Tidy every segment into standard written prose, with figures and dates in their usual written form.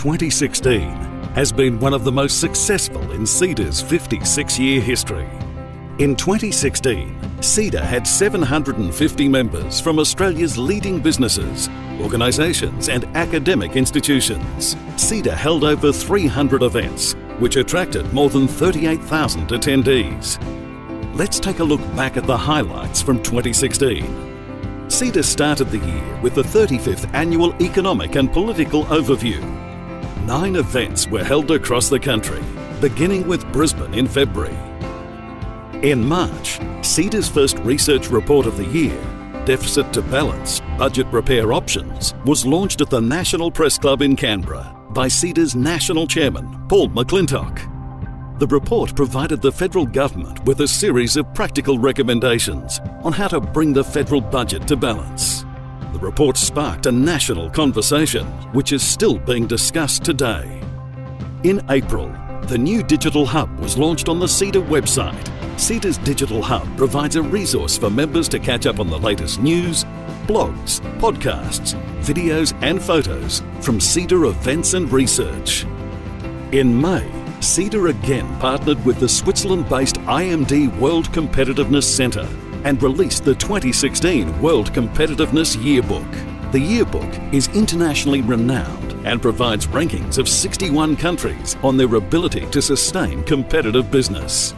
2016 has been one of the most successful in CEDA's 56-year history. In 2016, CEDA had 750 members from Australia's leading businesses, organisations and academic institutions. CEDA held over 300 events, which attracted more than 38,000 attendees. Let's take a look back at the highlights from 2016. CEDA started the year with the 35th Annual Economic and Political Overview. 9 events were held across the country, beginning with Brisbane in February. In March, CEDA's first research report of the year, Deficit to Balance, Budget Repair Options, was launched at the National Press Club in Canberra by CEDA's National Chairman, Paul McClintock. The report provided the federal government with a series of practical recommendations on how to bring the federal budget to balance. The report sparked a national conversation, which is still being discussed today. In April, the new Digital Hub was launched on the CEDA website. CEDA's Digital Hub provides a resource for members to catch up on the latest news, blogs, podcasts, videos and photos from CEDA events and research. In May, CEDA again partnered with the Switzerland-based IMD World Competitiveness Centre and released the 2016 World Competitiveness Yearbook. The yearbook is internationally renowned and provides rankings of 61 countries on their ability to sustain competitive business.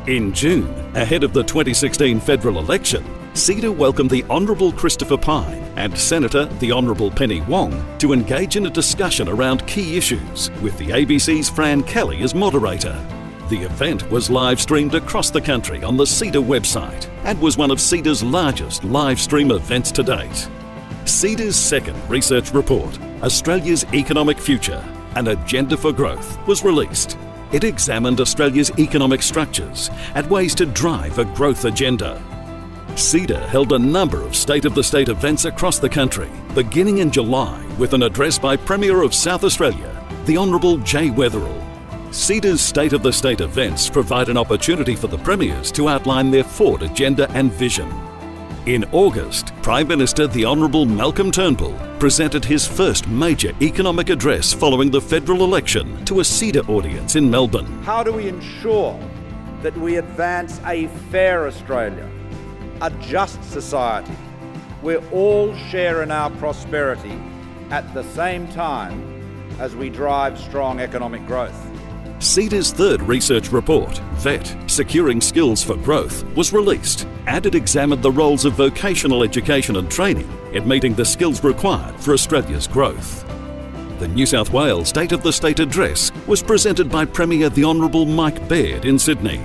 In June, ahead of the 2016 federal election, CEDA welcomed the Honourable Christopher Pyne and Senator the Honourable Penny Wong to engage in a discussion around key issues, with the ABC's Fran Kelly as moderator. The event was live-streamed across the country on the CEDA website and was one of CEDA's largest live-stream events to date. CEDA's second research report, Australia's Economic Future, An Agenda for Growth, was released. It examined Australia's economic structures and ways to drive a growth agenda. CEDA held a number of State of the State events across the country, beginning in July with an address by Premier of South Australia, the Honourable Jay Weatherill. CEDA's State of the State events provide an opportunity for the Premiers to outline their forward agenda and vision. In August, Prime Minister the Honourable Malcolm Turnbull presented his first major economic address following the federal election to a CEDA audience in Melbourne. How do we ensure that we advance a fair Australia, a just society, where all share in our prosperity at the same time as we drive strong economic growth? CEDA's third research report, VET, Securing Skills for Growth, was released, and it examined the roles of vocational education and training in meeting the skills required for Australia's growth. The New South Wales State of the State Address was presented by Premier the Honourable Mike Baird in Sydney.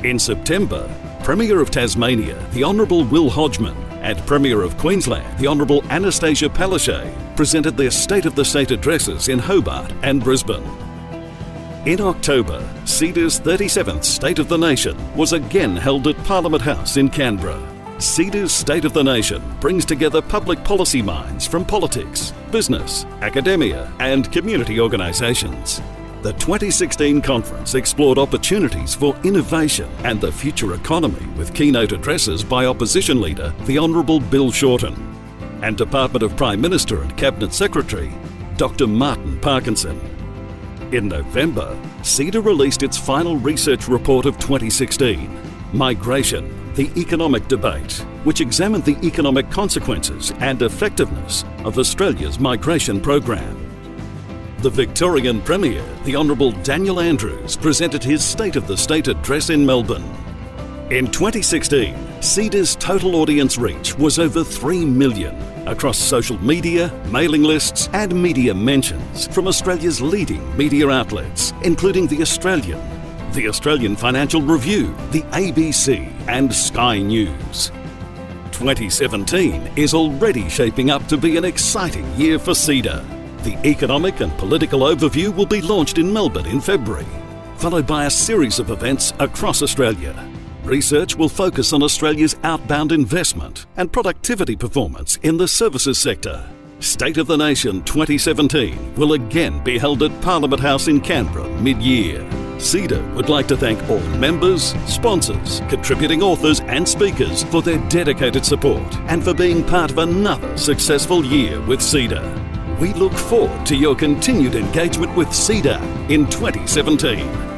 In September, Premier of Tasmania the Honourable Will Hodgman and Premier of Queensland the Honourable Anastasia Palaszczuk presented their State of the State addresses in Hobart and Brisbane. In October, CEDA's 37th State of the Nation was again held at Parliament House in Canberra. CEDA's State of the Nation brings together public policy minds from politics, business, academia and community organisations. The 2016 conference explored opportunities for innovation and the future economy with keynote addresses by Opposition Leader the Honourable Bill Shorten and Department of Prime Minister and Cabinet Secretary Dr. Martin Parkinson. In November, CEDA released its final research report of 2016, Migration, the Economic Debate, which examined the economic consequences and effectiveness of Australia's migration program. The Victorian Premier, the Honourable Daniel Andrews, presented his State of the State address in Melbourne. In 2016, CEDA's total audience reach was over 3 million across social media, mailing lists and media mentions from Australia's leading media outlets, including The Australian Financial Review, the ABC and Sky News. 2017 is already shaping up to be an exciting year for CEDA. The Economic and Political Overview will be launched in Melbourne in February, followed by a series of events across Australia. Research will focus on Australia's outbound investment and productivity performance in the services sector. State of the Nation 2017 will again be held at Parliament House in Canberra mid-year. CEDA would like to thank all members, sponsors, contributing authors and speakers for their dedicated support and for being part of another successful year with CEDA. We look forward to your continued engagement with CEDA in 2017.